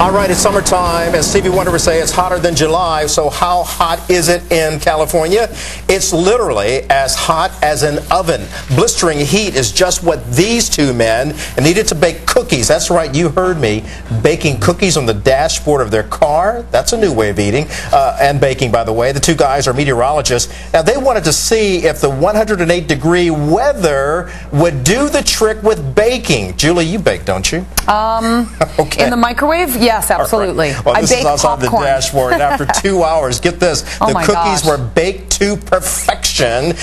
All right, it's summertime. As Stevie Wonder would say, it's hotter than July. So how hot is it in California? It's literally as hot as an oven. Blistering heat is just what these two men needed to bake cookies. That's right, you heard me. Baking cookies on the dashboard of their car. That's a new way of eating and baking, by the way. The two guys are meteorologists. Now, they wanted to see if the 108-degree weather would do the trick with baking. Julie, you bake, don't you? Okay. In the microwave? Yes, absolutely. Right. Well, this is outside the dashboard, and after 2 hours, get this, the cookies were baked to perfection.